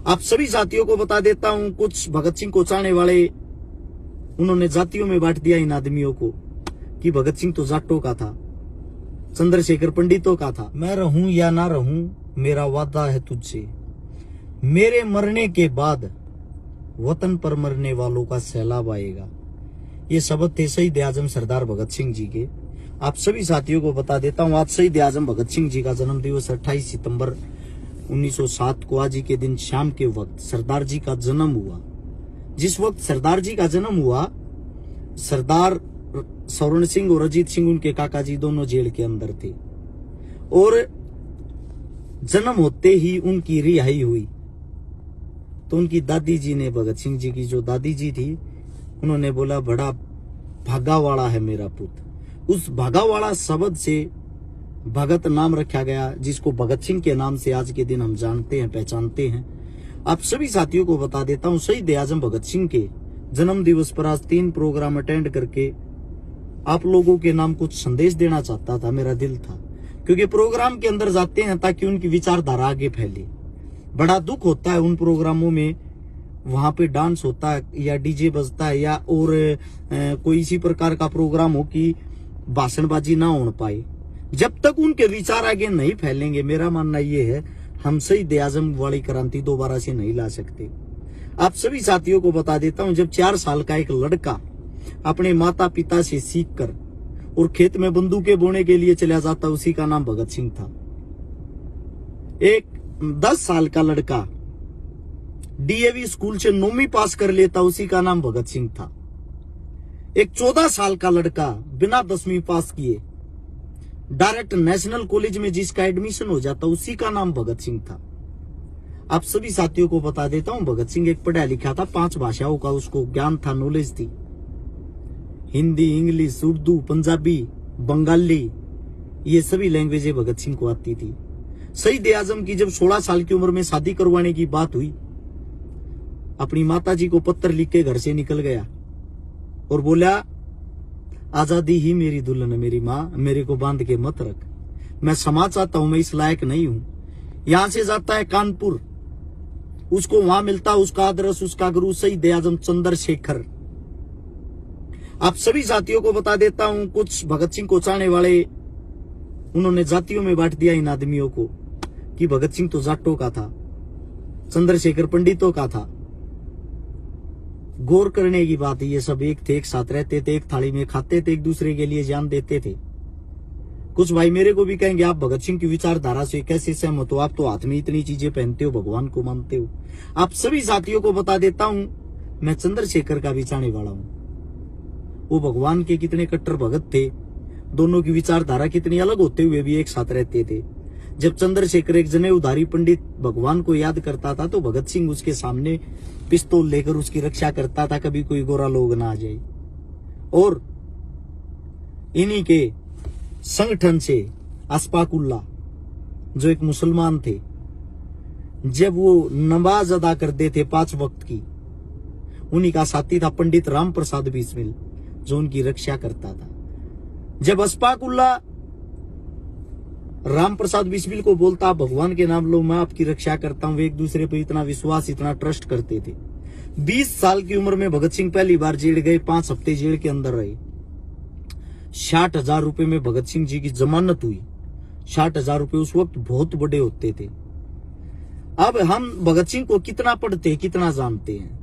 आप सभी साथियों को बता देता हूं, कुछ भगत सिंह को चाहने वाले उन्होंने जातियों में बांट दिया इन आदमियों को कि भगत सिंह तो जाटों का था, चंद्रशेखर पंडितों का था। मैं रहूं या ना रहूं, मेरा वादा है तुझसे, मेरे मरने के बाद वतन पर मरने वालों का सैलाब आएगा। ये शब्द थे शहीद आजम सरदार भगत सिंह जी के। आप सभी साथियों को बता देता हूं, आज शहीद आजम भगत सिंह जी का जन्म दिवस 28 सितंबर 1907 को आज ही के दिन शाम के वक्त सरदार जी का जन्म हुआ। जिस वक्त सरदार जी का जन्म हुआ, सरदार स्वर्ण सिंह और अजीत सिंह उनके काका जी दोनों जेल के अंदर थे और जन्म होते ही उनकी रिहाई हुई। तो उनकी दादी जी ने, भगत सिंह जी की जो दादी जी थी, उन्होंने बोला बड़ा भागावाड़ा है मेरा पुत्र। उस भागावाड़ा शब्द से भगत नाम रखा गया, जिसको भगत सिंह के नाम से आज के दिन हम जानते हैं, पहचानते हैं। आप सभी साथियों को बता देता हूं, शहीद आजम भगत सिंह के जन्म दिवस पर आज 3 प्रोग्राम अटेंड करके आप लोगों के नाम कुछ संदेश देना चाहता था, मेरा दिल था। क्योंकि प्रोग्राम के अंदर जाते हैं ताकि उनकी विचारधारा आगे फैले। बड़ा दुख होता है उन प्रोग्रामों में, वहां पे डांस होता है या डीजे बजता है या और कोई इसी प्रकार का प्रोग्राम हो कि भाषणबाजी ना हो पाए। जब तक उनके विचार आगे नहीं फैलेंगे, मेरा मानना यह है, हम शहीद आजम वाली क्रांति दोबारा से नहीं ला सकते। आप सभी साथियों को बता देता हूं, जब 4 साल का एक लड़का अपने माता पिता से सीखकर और खेत में बंदूकें बोने के लिए चला जाता, उसी का नाम भगत सिंह था। एक 10 साल का लड़का डीएवी स्कूल से 9वीं पास कर लेता, उसी का नाम भगत सिंह था। एक 14 साल का लड़का बिना 10वीं पास किए डायरेक्ट नेशनल कॉलेज में जिसका एडमिशन हो जाता, उसी का नाम भगत सिंह था। आप सभी साथियों को बता देता हूं, भगत सिंह एक पढ़ा लिखा था, 5 भाषाओं का उसको ज्ञान था, नॉलेज थी। हिंदी, इंग्लिश, उर्दू, पंजाबी, बंगाली, ये सभी लैंग्वेजें भगत सिंह को आती थी। शहीद आजम की जब 16 साल की उम्र में शादी करवाने की बात हुई, अपनी माता जी को पत्र लिख के घर से निकल गया और बोला, आजादी ही मेरी दुल्हन, मेरी माँ, मेरे को बांध के मत रख, मैं क्षमा चाहता हूं, मैं इस लायक नहीं हूं। यहां से जाता है कानपुर, उसको वहां मिलता उसका आदर्श, उसका गुरु शहीद आजम चंद्रशेखर। आप सभी साथियों को बता देता हूं, कुछ भगत सिंह को चाहने वाले उन्होंने जातियों में बांट दिया इन आदमियों को कि भगत सिंह तो जाटों का था, चंद्रशेखर पंडितों का था। गौर करने की बात है, ये सब एक थे, एक साथ रहते थे, एक थाली में खाते थे, एक दूसरे के लिए जान देते थे। कुछ भाई मेरे को भी कहेंगे, आप भगत सिंह की विचारधारा से कैसे सहमत हो, आप तो हाथ में इतनी चीजें पहनते हो, भगवान को मानते हो। आप सभी साथियों को बता देता हूं, मैं चंद्रशेखर का भी चाहने वाला हूं। वो भगवान के कितने कट्टर भगत थे, दोनों की विचारधारा कितनी अलग होते हुए भी एक साथ रहते थे। जब चंद्रशेखर एक जनेऊधारी पंडित भगवान को याद करता था, तो भगत सिंह उसके सामने पिस्तौल लेकर उसकी रक्षा करता था, कभी कोई गोरा लोग ना आ जाए। और इन्हीं के संगठन से अस्फाकुल्ला, जो एक मुसलमान थे, जब वो नमाज अदा करते थे 5 वक्त की, उन्हीं का साथी था पंडित राम प्रसाद बिस्मिल, जो उनकी रक्षा करता था। जब अस्फाकुल्ला राम प्रसाद बिस्मिल को बोलता, भगवान के नाम लो, मैं आपकी रक्षा करता हूं, वे एक दूसरे पर इतना विश्वास, इतना ट्रस्ट करते थे। 20 साल की उम्र में भगत सिंह पहली बार जेल गए, 5 हफ्ते जेल के अंदर रहे। 60,000 रुपए में भगत सिंह जी की जमानत हुई। 60,000 रुपए उस वक्त बहुत बड़े होते थे। अब हम भगत सिंह को कितना पढ़ते, कितना जानते हैं।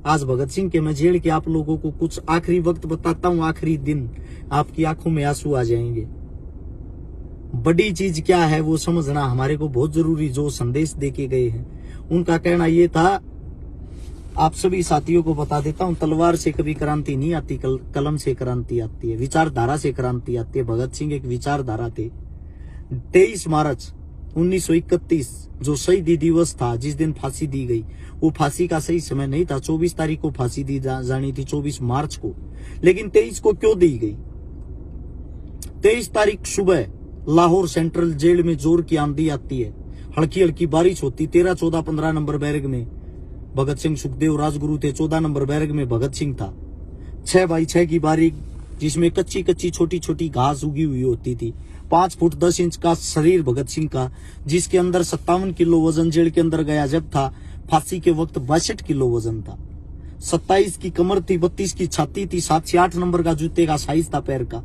आज भगत सिंह के मैं जेल के आप लोगों को कुछ आखिरी वक्त बताता हूं, आखिरी दिन, आपकी आंखों में आंसू आ जाएंगे। बड़ी चीज क्या है वो समझना हमारे को बहुत जरूरी। जो संदेश देके गए हैं, उनका कहना ये था, आप सभी साथियों को बता देता हूं, तलवार से कभी क्रांति नहीं आती, कलम से क्रांति आती है, विचारधारा से क्रांति आती है। भगत सिंह एक विचारधारा थे। 23 मार्च 1931 जो शहीदी दिवस था, जिस दिन फांसी दी गई, वो फांसी का सही समय नहीं था। 24 तारीख को फांसी दी जानी थी, 24 मार्च को, लेकिन 23 को क्यों दी गई? 23 तारीख सुबह लाहौर सेंट्रल जेल में जोर की आंधी आती है, हल्की हल्की बारिश होती। 13, 14, 15 नंबर बैरक में भगत सिंह, सुखदेव राजगुरु थे। 14 नंबर बैरक में भगत सिंह था। 6x6 की बारीक, जिसमें कच्ची कच्ची छोटी छोटी घास उगी हुई होती थी। 5 फुट 10 इंच का शरीर भगत सिंह का, जिसके अंदर 57 किलो वजन जेल के अंदर गया जब था। फांसी के वक्त 62 किलो वजन था, 27 की कमर थी, 32 की छाती थी, 7 से 8 नंबर का जूते का साइज था पैर का,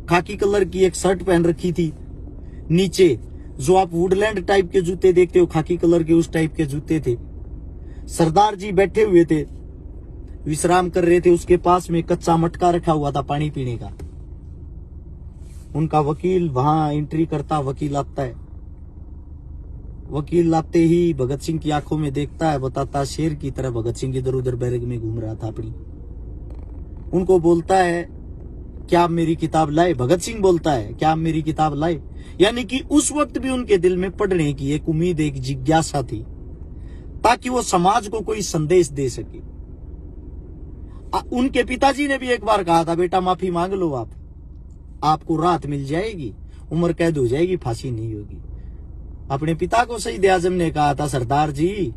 खाकी कलर की एक शर्ट पहन रखी थी, नीचे जो आप वुडलैंड टाइप के जूते देखते हो खाकी कलर के उस टाइप के जूते थे। सरदार जी बैठे हुए थे, विश्राम कर रहे थे, उसके पास में कच्चा मटका रखा हुआ था पानी पीने का। उनका वकील वहां एंट्री करता, वकील आता है, वकील आते ही भगत सिंह की आंखों में देखता है, बताता शेर की तरह भगत सिंह इधर उधर बैरक में घूम रहा था अपनी। उनको बोलता है क्या आप मेरी किताब लाए? भगत सिंह बोलता है क्या आप मेरी किताब लाए? यानी कि उस वक्त भी उनके दिल में पढ़ने की एक उम्मीद, एक जिज्ञासा थी, ताकि वो समाज को कोई संदेश दे सके। उनके पिताजी ने भी एक बार कहा था, बेटा माफी मांग लो, आपको राहत मिल जाएगी, उम्र कैद हो जाएगी, फांसी नहीं होगी। अपने पिता को शहीद आजम ने कहा था, सरदार जी,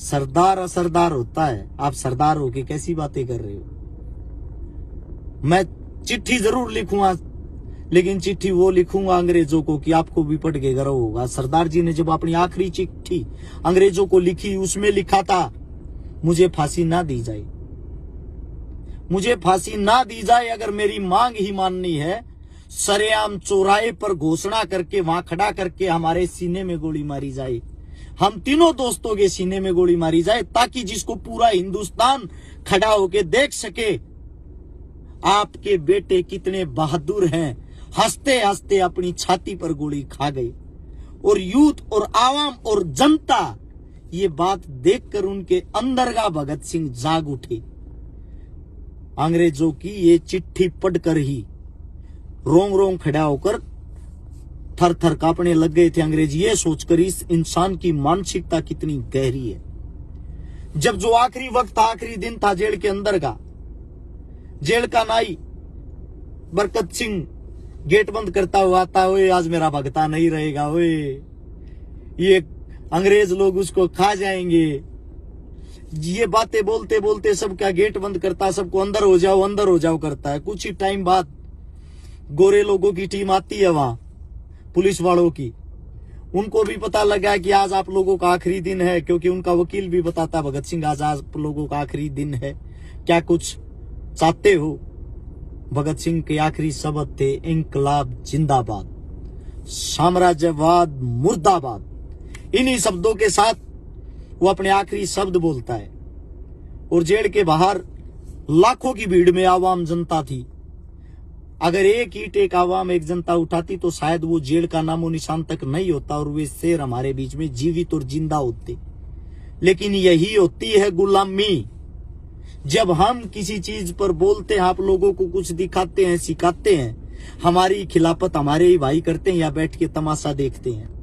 सरदार असरदार होता है, आप सरदार होके कैसी बातें कर रहे हो? मैं चिट्ठी जरूर लिखूंगा, लेकिन चिट्ठी वो लिखूंगा अंग्रेजों को कि आपको भी पढ़ के गर्व होगा। सरदार जी ने जब अपनी आखिरी चिट्ठी अंग्रेजों को लिखी, उसमें लिखा था, मुझे फांसी ना दी जाए, मुझे फांसी ना दी जाए, अगर मेरी मांग ही माननी है, सरेआम चौराहे पर घोषणा करके वहां खड़ा करके हमारे सीने में गोली मारी जाए, हम तीनों दोस्तों के सीने में गोली मारी जाए, ताकि जिसको पूरा हिंदुस्तान खड़ा होके देख सके आपके बेटे कितने बहादुर हैं, हंसते हंसते अपनी छाती पर गोली खा गए। और यूथ और आवाम और जनता ये बात देखकर उनके अंदर का भगत सिंह जाग उठे। अंग्रेजों की ये चिट्ठी पढ़कर ही रोंग रोंग खड़ा होकर थर थर कांपने लग गए थे अंग्रेज, ये सोचकर इस इंसान की मानसिकता कितनी गहरी है। जब जो आखिरी वक्त था, आखिरी दिन था जेल के अंदर का, जेल का नाई बरकत सिंह गेट बंद करता हुआ आता, ओए आज मेरा भगता नहीं रहेगा, ओए ये अंग्रेज लोग उसको खा जाएंगे। ये बातें बोलते बोलते सबका गेट बंद करता, सबको अंदर हो जाओ अंदर हो जाओ करता है। कुछ ही टाइम बाद गोरे लोगों की टीम आती है वहां, पुलिस वालों की। उनको भी पता लगा कि आज आप लोगों का आखिरी दिन है, क्योंकि उनका वकील भी बताता, भगत सिंह आज आप लोगों का आखिरी दिन है, क्या कुछ चाहते हो? भगत सिंह के आखिरी शब्द थे, इंकलाब जिंदाबाद, साम्राज्यवाद मुर्दाबाद। इन्हीं शब्दों के साथ वो अपने आखिरी शब्द बोलता है। और जेल के बाहर लाखों की भीड़ में आवाम जनता थी। अगर एक ईंट एक आवाम एक जनता उठाती तो शायद वो जेल का नामो निशान तक नहीं होता और वे शेर हमारे बीच में जीवित और जिंदा होते। लेकिन यही होती है गुलामी। जब हम किसी चीज पर बोलते हैं, आप लोगों को कुछ दिखाते हैं, सिखाते हैं, हमारी खिलाफत हमारे ही भाई करते हैं या बैठ के तमाशा देखते हैं।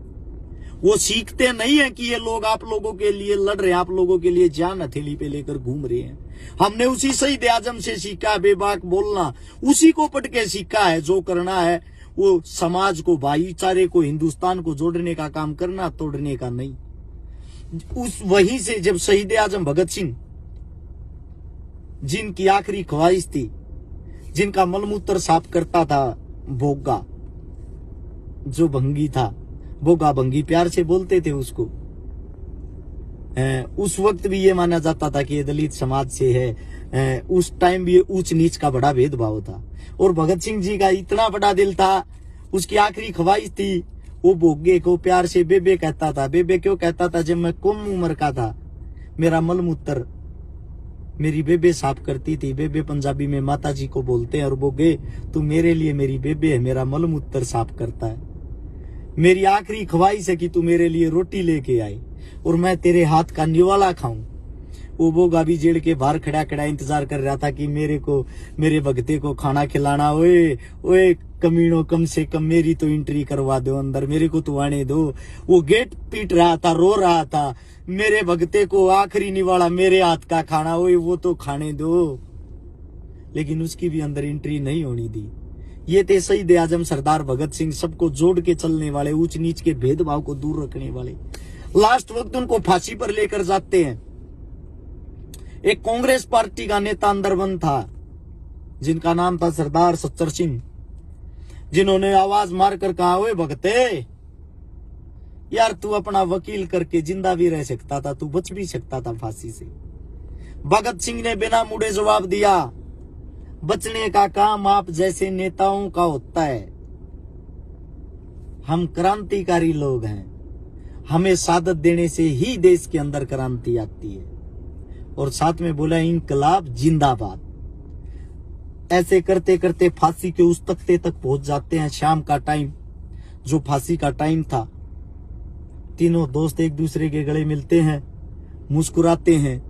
वो सीखते नहीं है कि ये लोग आप लोगों के लिए लड़ रहे हैं, आप लोगों के लिए जान हथेली पे लेकर घूम रहे हैं। हमने उसी शहीद आजम से सीखा बेबाक बोलना, उसी को पढ़ के सीखा है। जो करना है वो समाज को, भाईचारे को, हिंदुस्तान को जोड़ने का काम करना, तोड़ने का नहीं। उस वहीं से जब शहीद आजम भगत सिंह, जिनकी आखिरी ख्वाहिश थी, जिनका मलमूत्र साफ करता था भोगा, जो भंगी था, भोगा भंगी प्यार से बोलते थे उसको, उस वक्त भी ये माना जाता था कि ये दलित समाज से है। उस टाइम भी ऊंच नीच का बड़ा भेदभाव था। और भगत सिंह जी का इतना बड़ा दिल था, उसकी आखिरी ख्वाहिश थी, वो भोगे को प्यार से बेबे कहता था। बेबे क्यों कहता था? जब मैं कम उम्र का था, मेरा मलमूत्र मेरी बेबे साफ करती थी। बेबे पंजाबी में माता जी को बोलते हैं। और बोगे तू मेरे लिए मेरी बेबे है, मेरा मलमूत्र साफ करता है। मेरी आखिरी ख्वाहिश है कि तू मेरे लिए रोटी लेके आए और मैं तेरे हाथ का निवाला खाऊं। वो बोगा भी जेल के बाहर खड़ा खड़ा इंतजार कर रहा था कि मेरे भगते को खाना खिलाना। ओए ओए कमीनों, कम से कम मेरी तो एंट्री करवा दो अंदर, मेरे को तो आने दो। वो गेट पीट रहा था, रो रहा था, मेरे भगते को आखिरी निवाला, मेरे हाथ का खाना, ओए वो तो खाने दो। लेकिन उसकी भी अंदर एंट्री नहीं होनी दी। ये थे शहीद आजम सरदार भगत सिंह, सबको जोड़ के चलने वाले, ऊंच नीच के भेदभाव को दूर रखने वाले। लास्ट वक्त उनको फांसी पर लेकर जाते हैं। एक कांग्रेस पार्टी का नेता अंदरबंद था, जिनका नाम था सरदार सच्चर सिंह, जिन्होंने आवाज मारकर कहा, ओए भगते, यार तू अपना वकील करके जिंदा भी रह सकता था, तू बच भी सकता था फांसी से। भगत सिंह ने बिना मुड़े जवाब दिया, बचने का काम आप जैसे नेताओं का होता है। हम क्रांतिकारी लोग हैं, हमें सादत देने से ही देश के अंदर क्रांति आती है। और साथ में बोला इनकलाब जिंदाबाद। ऐसे करते करते फांसी के उस तख्ते तक पहुंच जाते हैं। शाम का टाइम, जो फांसी का टाइम था, तीनों दोस्त एक दूसरे के गले मिलते हैं, मुस्कुराते हैं।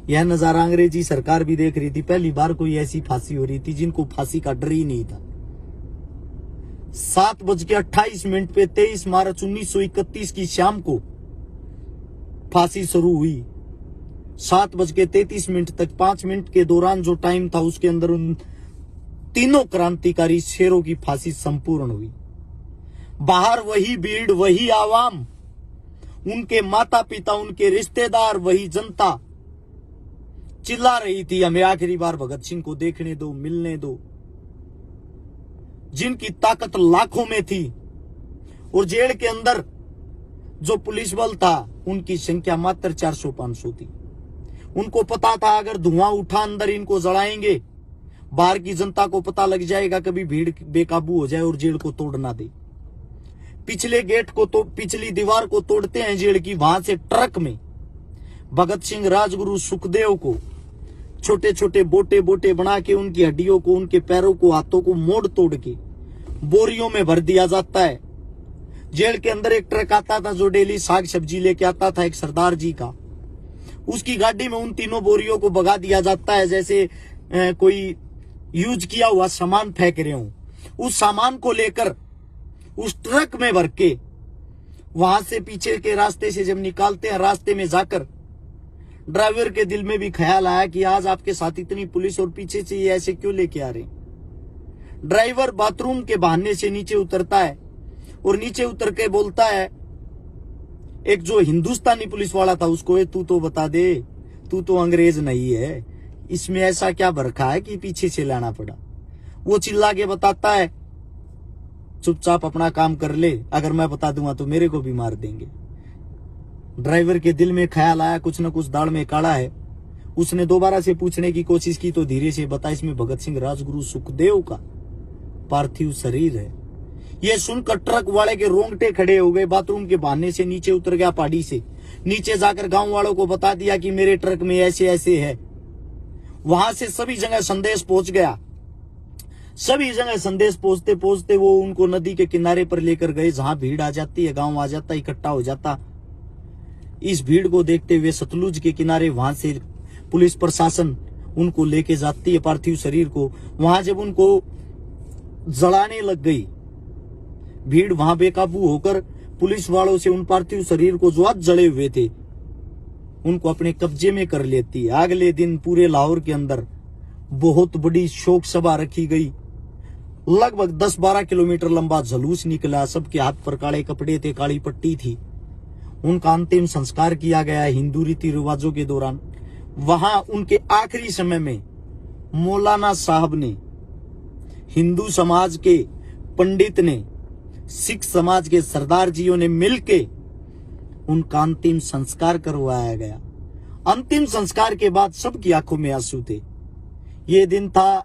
यह नजारा अंग्रेजी सरकार भी देख रही थी। पहली बार कोई ऐसी फांसी हो रही थी जिनको फांसी का डर ही नहीं था। 7:28 पे 23 मार्च 1931 की शाम को फांसी शुरू हुई। 7:33 तक 5 मिनट के दौरान जो टाइम था, उसके अंदर उन तीनों क्रांतिकारी शेरों की फांसी संपूर्ण हुई। बाहर वही भीड़, वही आवाम, उनके माता पिता, उनके रिश्तेदार, वही जनता चिल्ला रही थी, हमें आखिरी बार भगत सिंह को देखने दो, मिलने दो। जिनकी ताकत लाखों में थी और जेल के अंदर जो पुलिस बल था, उनकी संख्या मात्र 400-500 थी। उनको पता था अगर धुआं उठा अंदर इनको जलाएंगे, बाहर की जनता को पता लग जाएगा, कभी भीड़ बेकाबू हो जाए और जेल को तोड़ ना दे। पिछले गेट को तो पिछली दीवार को तोड़ते हैं जेल की, वहां से ट्रक में भगत सिंह, राजगुरु, सुखदेव को छोटे छोटे बोटे बोटे बना के उनकी हड्डियों को, उनके पैरों को, हाथों को मोड़ तोड़ के बोरियों में भर दिया जाता है। जेल के अंदर एक ट्रक आता था जो डेली साग सब्जी लेके आता था, एक सरदार जी का। उसकी गाड़ी में उन तीनों बोरियों को भगा दिया जाता है जैसे कोई यूज किया हुआ सामान फेंक रहे हो। उस सामान को लेकर उस ट्रक में भर के वहां से पीछे के रास्ते से जब निकालते हैं, रास्ते में जाकर ड्राइवर के दिल में भी ख्याल आया कि आज आपके साथ इतनी पुलिस और पीछे से ये ऐसे क्यों लेके आ रहे हैं। ड्राइवर बाथरूम के बहाने से नीचे उतरता है और नीचे उतर के बोलता है, एक जो हिंदुस्तानी पुलिस वाला था उसको, तू तो बता दे, तू तो अंग्रेज नहीं है, इसमें ऐसा क्या बरखा है कि पीछे से लाना पड़ा। वो चिल्ला के बताता है, चुपचाप अपना काम कर ले, अगर मैं बता दूंगा तो मेरे को भी मार देंगे। ड्राइवर के दिल में ख्याल आया कुछ न कुछ दाढ़ में काढ़ा है। उसने दोबारा से पूछने की कोशिश की तो धीरे से बता, इसमें भगत सिंह, राजगुरु, सुखदेव का पार्थिव शरीर है। यह सुनकर ट्रक वाले के रोंगटे खड़े हो गए। बाथरूम के बहाने से नीचे उतर गया, पहाड़ी से नीचे जाकर गांव वालों को बता दिया कि मेरे ट्रक में ऐसे ऐसे है। वहां से सभी जगह संदेश पहुंच गया। सभी जगह संदेश पहुंचते पहुंचते वो उनको नदी के किनारे पर लेकर गए, जहां भीड़ आ जाती है, गांव आ जाता, इकट्ठा हो जाता। इस भीड़ को देखते हुए सतलुज के किनारे वहां से पुलिस प्रशासन उनको लेके जाती है पार्थिव शरीर को। वहां जब उनको जलाने लग गई भीड़, वहां बेकाबू होकर पुलिस वालों से उन पार्थिव शरीर को जो आज जले हुए थे उनको अपने कब्जे में कर लेती है। अगले दिन पूरे लाहौर के अंदर बहुत बड़ी शोक सभा रखी गई। लगभग 10-12 किलोमीटर लंबा जुलूस निकला। सबके हाथ पर काले कपड़े थे, काली पट्टी थी। उनका अंतिम संस्कार किया गया हिंदू रीति रिवाजों के दौरान। वहां उनके आखिरी समय में मौलाना साहब ने, हिंदू समाज के पंडित ने, सिख समाज के सरदार जियों ने मिलके उनका अंतिम संस्कार करवाया गया। अंतिम संस्कार के बाद सबकी आंखों में आंसू थे। ये दिन था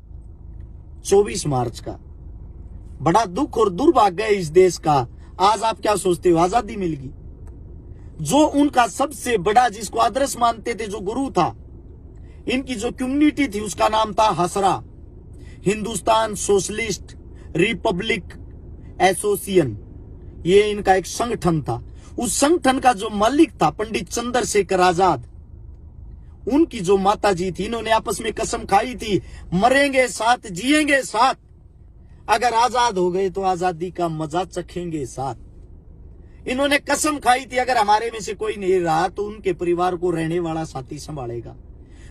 24 मार्च का। बड़ा दुख और दुर्भाग्य है इस देश का। आज आप क्या सोचते हो, आजादी मिल गई? जो उनका सबसे बड़ा, जिसको आदर्श मानते थे, जो गुरु था, इनकी जो कम्युनिटी थी उसका नाम था हसरा, हिंदुस्तान सोशलिस्ट रिपब्लिक एसोसिएशन। ये इनका एक संगठन था। उस संगठन का जो मालिक था पंडित चंद्रशेखर आजाद, उनकी जो माता जी थी, इन्होंने आपस में कसम खाई थी, मरेंगे साथ, जिएंगे साथ, अगर आजाद हो गए तो आजादी का मजा चखेंगे साथ। इन्होंने कसम खाई थी अगर हमारे में से कोई नहीं रहा तो उनके परिवार को रहने वाला साथी संभालेगा।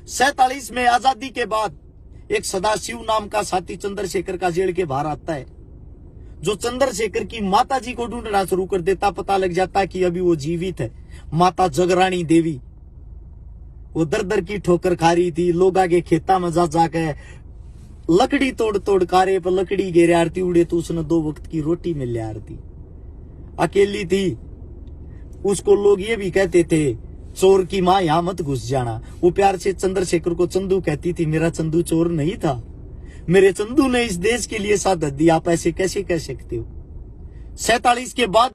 47 में आजादी के बाद एक सदाशिव नाम का साथी चंद्रशेखर का जेल के बाहर आता है, जो चंद्रशेखर की माता जी को ढूंढना शुरू कर देता। पता लग जाता कि अभी वो जीवित है। माता जगरानी देवी, वो दर दर की ठोकर खा रही थी। लोग आगे खेता में जा जाके लकड़ी तोड़ तोड़ कारे पर लकड़ी घेरे आरती उड़े तो उसने 2 वक्त की रोटी मिल आरती। अकेली थी। उसको लोग ये भी कहते थे, चोर की माँ यहाँ मत घुस जाना। वो प्यार से चंद्रशेखर को चंदू कहती थी, मेरा चंदू चोर नहीं था, मेरे चंदू ने इस देश के लिए शहादत दी। आप ऐसे कैसे कह सकते हो? 47 के बाद